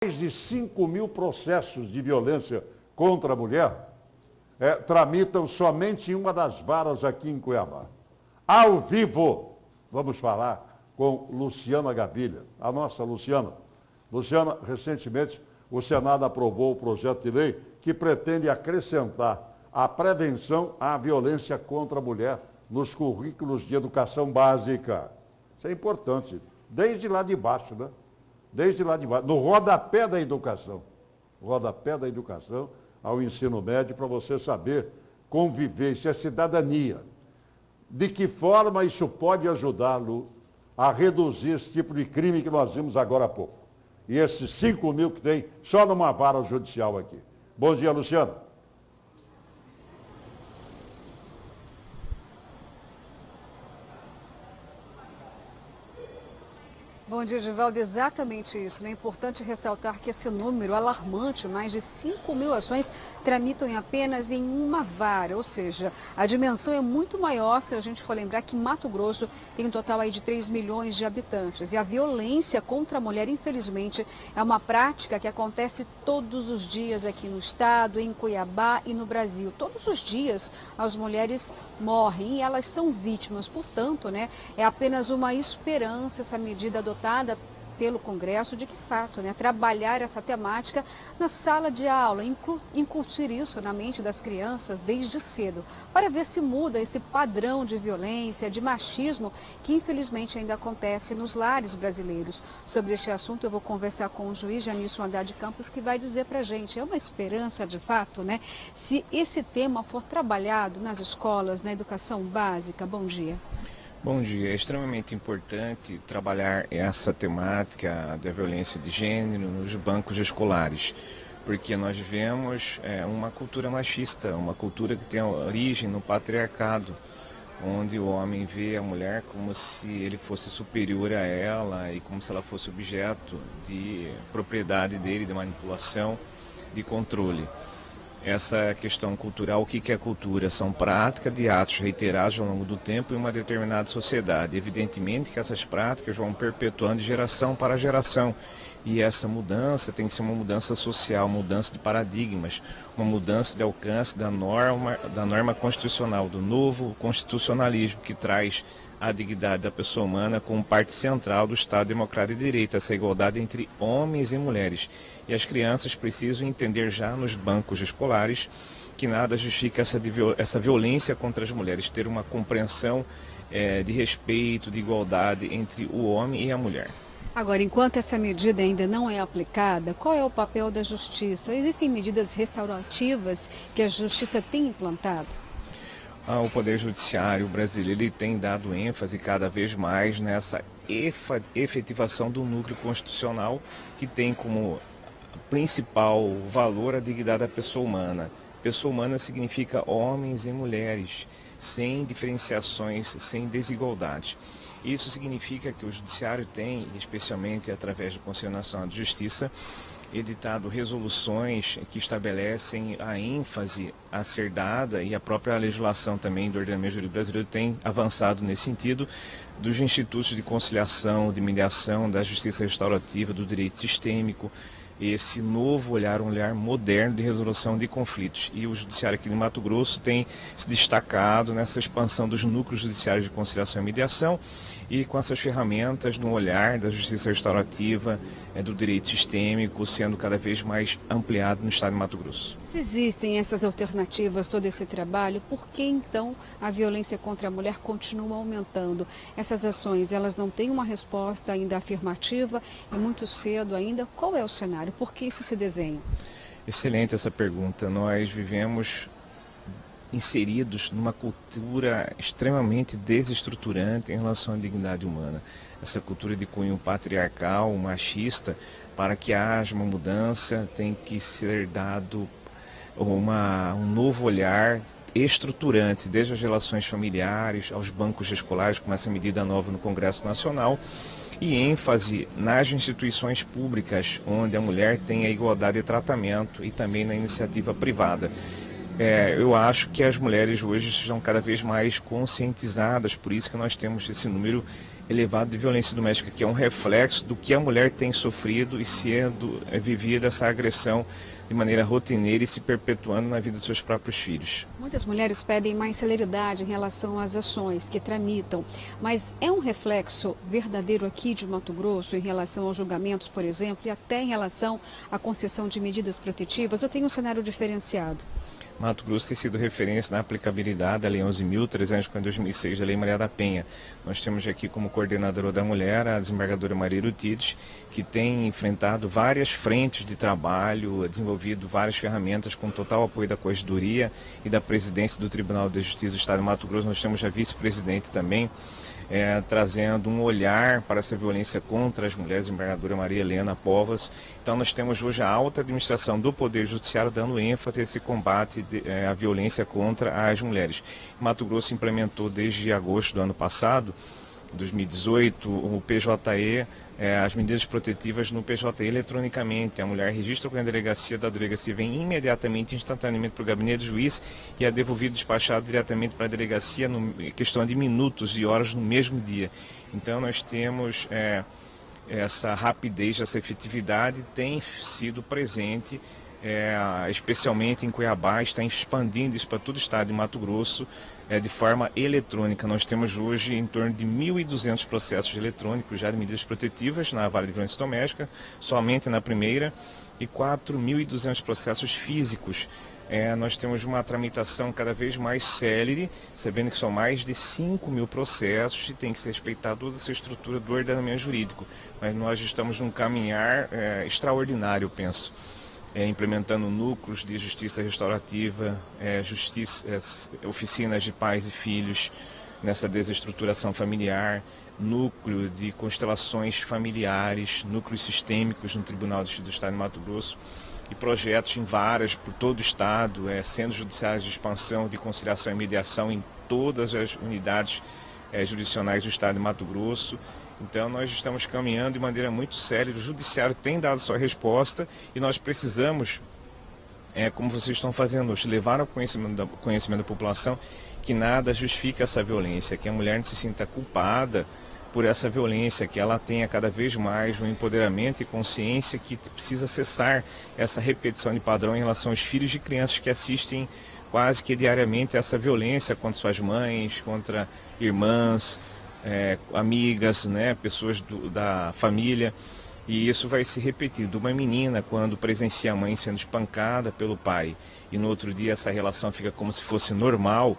Mais de 5 mil processos de violência contra a mulher tramitam somente em uma das varas aqui em Cuiabá. Ao vivo, vamos falar com Luciana Gavilha, a nossa Luciana. Luciana, recentemente, o Senado aprovou o projeto de lei que pretende acrescentar a prevenção à violência contra a mulher nos currículos de educação básica. Isso é importante, desde lá de baixo, né? Desde lá de baixo, no rodapé da educação. Rodapé da educação ao ensino médio, para você saber conviver, isso é cidadania. De que forma isso pode ajudá-lo a reduzir esse tipo de crime que nós vimos agora há pouco. E esses 5 mil que tem só numa vara judicial aqui. Bom dia, Luciano. Bom dia, Edivaldo. Exatamente isso. É importante ressaltar que esse número alarmante, mais de 5 mil ações, tramitam apenas em uma vara. Ou seja, a dimensão é muito maior se a gente for lembrar que Mato Grosso tem um total aí de 3 milhões de habitantes. E a violência contra a mulher, infelizmente, é uma prática que acontece todos os dias aqui no estado, em Cuiabá e no Brasil. Todos os dias as mulheres morrem e elas são vítimas. Portanto, é apenas uma esperança essa medida adotada pelo Congresso de que fato, trabalhar essa temática na sala de aula, incutir isso na mente das crianças desde cedo, para ver se muda esse padrão de violência, de machismo que infelizmente ainda acontece nos lares brasileiros. Sobre este assunto eu vou conversar com o juiz Janilson Haddad Campos, que vai dizer para a gente, é uma esperança de fato, se esse tema for trabalhado nas escolas, na educação básica. Bom dia. Bom dia. É extremamente importante trabalhar essa temática da violência de gênero nos bancos escolares, porque nós vivemos uma cultura machista, uma cultura que tem origem no patriarcado, onde o homem vê a mulher como se ele fosse superior a ela e como se ela fosse objeto de propriedade dele, de manipulação, de controle. Essa questão cultural, o que é cultura? São práticas de atos reiterados ao longo do tempo em uma determinada sociedade. Evidentemente que essas práticas vão perpetuando de geração para geração. E essa mudança tem que ser uma mudança social, mudança de paradigmas, uma mudança de alcance da norma constitucional, do novo constitucionalismo que traz a dignidade da pessoa humana como parte central do Estado Democrático de Direito, essa igualdade entre homens e mulheres. E as crianças precisam entender já nos bancos escolares que nada justifica essa violência contra as mulheres, ter uma compreensão de respeito, de igualdade entre o homem e a mulher. Agora, enquanto essa medida ainda não é aplicada, qual é o papel da Justiça? Existem medidas restaurativas que a Justiça tem implantado? O Poder Judiciário brasileiro ele tem dado ênfase cada vez mais nessa efetivação do núcleo constitucional, que tem como principal valor a dignidade da pessoa humana. Pessoa humana significa homens e mulheres, sem diferenciações, sem desigualdade. Isso significa que o Judiciário tem, especialmente através do Conselho Nacional de Justiça, editado resoluções que estabelecem a ênfase a ser dada, e a própria legislação também do ordenamento jurídico brasileiro tem avançado nesse sentido, dos institutos de conciliação, de mediação, da justiça restaurativa, do direito sistêmico, esse novo olhar, um olhar moderno de resolução de conflitos. E o Judiciário aqui no Mato Grosso tem se destacado nessa expansão dos núcleos judiciários de conciliação e mediação, e com essas ferramentas no olhar da justiça restaurativa, do direito sistêmico, sendo cada vez mais ampliado no estado de Mato Grosso. Se existem essas alternativas, todo esse trabalho, por que então a violência contra a mulher continua aumentando? Essas ações, elas não têm uma resposta ainda afirmativa, é muito cedo ainda. Qual é o cenário? Por que isso se desenha? Excelente essa pergunta. Nós vivemos inseridos numa cultura extremamente desestruturante em relação à dignidade humana. Essa cultura de cunho patriarcal, machista, para que haja uma mudança, tem que ser dado um novo olhar estruturante, desde as relações familiares, aos bancos escolares, com essa medida nova no Congresso Nacional, e ênfase nas instituições públicas, onde a mulher tem a igualdade de tratamento, e também na iniciativa privada. Eu acho que as mulheres hoje estão cada vez mais conscientizadas, por isso que nós temos esse número elevado de violência doméstica, que é um reflexo do que a mulher tem sofrido e sendo vivida essa agressão de maneira rotineira e se perpetuando na vida dos seus próprios filhos. Muitas mulheres pedem mais celeridade em relação às ações que tramitam, mas é um reflexo verdadeiro aqui de Mato Grosso em relação aos julgamentos, por exemplo, e até em relação à concessão de medidas protetivas? Eu tenho um cenário diferenciado. Mato Grosso tem sido referência na aplicabilidade da Lei 11.350 de 2006 da Lei Maria da Penha. Nós temos aqui como coordenadora da mulher a desembargadora Maria Erutides, que tem enfrentado várias frentes de trabalho, desenvolvido várias ferramentas com total apoio da Corregedoria e da presidência do Tribunal de Justiça do Estado de Mato Grosso. Nós temos a vice-presidente também, trazendo um olhar para essa violência contra as mulheres, a desembargadora Maria Helena Povas. Então nós temos hoje a alta administração do Poder Judiciário dando ênfase a esse combate à violência contra as mulheres. Mato Grosso implementou desde agosto do ano passado, 2018, o PJE, as medidas protetivas no PJE eletronicamente. A mulher registra com a delegacia, da delegacia vem imediatamente, instantaneamente para o gabinete do juiz e é devolvido, despachado diretamente para a delegacia em questão de minutos e horas no mesmo dia. Então nós temos essa rapidez, essa efetividade tem sido presente, especialmente em Cuiabá, está expandindo isso para todo o estado de Mato Grosso, de forma eletrônica. Nós temos hoje em torno de 1.200 processos eletrônicos já de medidas protetivas na Vara de Violência Doméstica, somente na primeira, e 4.200 processos físicos. Nós temos uma tramitação cada vez mais célere, sabendo que são mais de 5.000 processos e tem que se respeitar toda essa estrutura do ordenamento jurídico. Mas nós estamos num caminhar extraordinário, eu penso. Implementando núcleos de justiça restaurativa, oficinas de pais e filhos nessa desestruturação familiar, núcleo de constelações familiares, núcleos sistêmicos no Tribunal do Estado de Mato Grosso e projetos em varas por todo o estado, centros judiciais de expansão, de conciliação e mediação em todas as unidades jurisdicionais do Estado de Mato Grosso. Então nós estamos caminhando de maneira muito séria, o judiciário tem dado sua resposta e nós precisamos, como vocês estão fazendo hoje, levar ao conhecimento da população que nada justifica essa violência, que a mulher não se sinta culpada por essa violência, que ela tenha cada vez mais um empoderamento e consciência que precisa cessar essa repetição de padrão em relação aos filhos de crianças que assistem quase que diariamente essa violência contra suas mães, contra irmãs, amigas, pessoas da família, e isso vai se repetir. De uma menina, quando presencia a mãe sendo espancada pelo pai, e no outro dia essa relação fica como se fosse normal,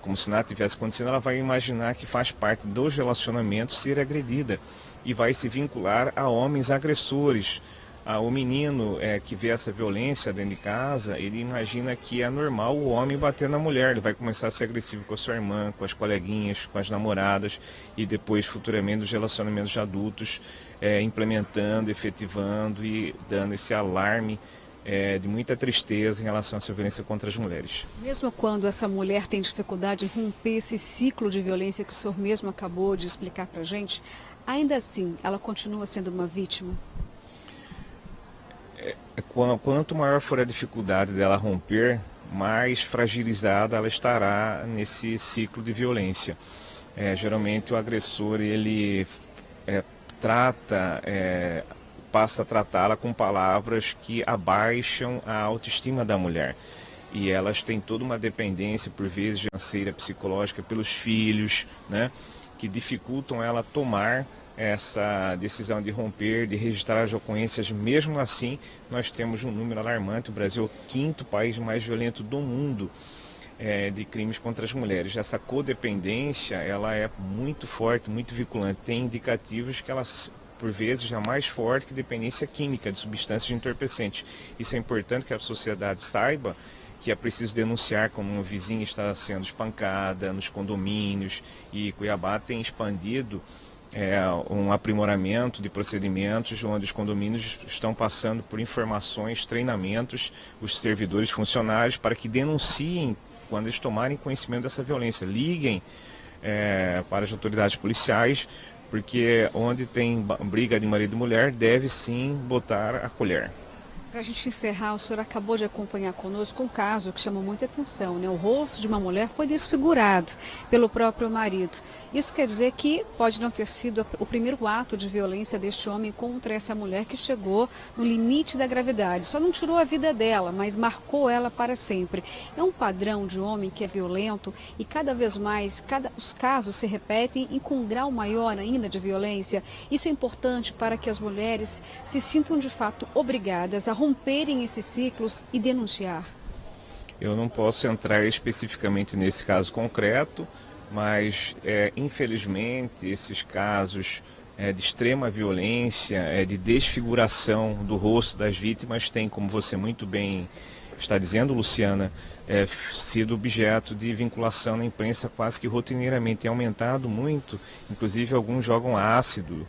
como se nada tivesse acontecendo, ela vai imaginar que faz parte dos relacionamentos ser agredida, e vai se vincular a homens agressores. O menino que vê essa violência dentro de casa, ele imagina que é normal o homem bater na mulher, ele vai começar a ser agressivo com a sua irmã, com as coleguinhas, com as namoradas e depois futuramente os relacionamentos de adultos, implementando, efetivando e dando esse alarme de muita tristeza em relação a essa violência contra as mulheres. Mesmo quando essa mulher tem dificuldade em romper esse ciclo de violência que o senhor mesmo acabou de explicar para a gente, ainda assim ela continua sendo uma vítima? Quanto maior for a dificuldade dela romper, mais fragilizada ela estará nesse ciclo de violência. Geralmente o agressor ele passa a tratá-la com palavras que abaixam a autoestima da mulher. E elas têm toda uma dependência, por vezes financeira, psicológica, pelos filhos, que dificultam ela tomar essa decisão de romper, de registrar as ocorrências. Mesmo assim, nós temos um número alarmante. O Brasil é o 5º país mais violento do mundo de crimes contra as mulheres. Essa codependência, ela é muito forte, muito vinculante. Tem indicativos que ela, por vezes, é mais forte que dependência química de substâncias entorpecentes. Isso é importante que a sociedade saiba, que é preciso denunciar como uma vizinha está sendo espancada nos condomínios, e Cuiabá tem expandido um aprimoramento de procedimentos onde os condomínios estão passando por informações, treinamentos, os servidores funcionários, para que denunciem quando eles tomarem conhecimento dessa violência. Liguem para as autoridades policiais, porque onde tem briga de marido e mulher, deve sim botar a colher. Para a gente encerrar, o senhor acabou de acompanhar conosco um caso que chamou muita atenção, né? O rosto de uma mulher foi desfigurado pelo próprio marido. Isso quer dizer que pode não ter sido o primeiro ato de violência deste homem contra essa mulher que chegou no limite da gravidade. Só não tirou a vida dela, mas marcou ela para sempre. É um padrão de homem que é violento e cada vez mais os casos se repetem e com um grau maior ainda de violência. Isso é importante para que as mulheres se sintam de fato obrigadas a romperem esses ciclos e denunciar. Eu não posso entrar especificamente nesse caso concreto, mas infelizmente esses casos de extrema violência, de desfiguração do rosto das vítimas têm, como você muito bem está dizendo, Luciana, sido objeto de vinculação na imprensa quase que rotineiramente. Tem aumentado muito, inclusive alguns jogam ácido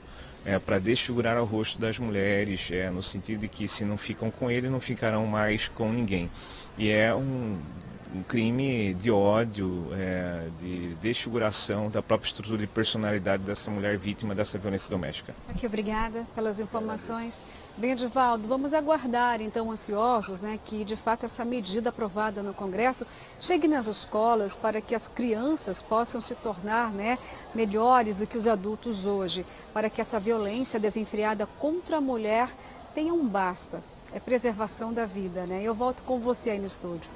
para desfigurar o rosto das mulheres, no sentido de que se não ficam com ele, não ficarão mais com ninguém. E é um crime de ódio, de desfiguração da própria estrutura de personalidade dessa mulher vítima dessa violência doméstica. Aqui, obrigada pelas informações. Bem, Edivaldo, vamos aguardar então ansiosos, né, que de fato essa medida aprovada no Congresso chegue nas escolas para que as crianças possam se tornar, né, melhores do que os adultos hoje, para que essa violência desenfreada contra a mulher tenha um basta. É preservação da vida, né? Eu volto com você aí no estúdio.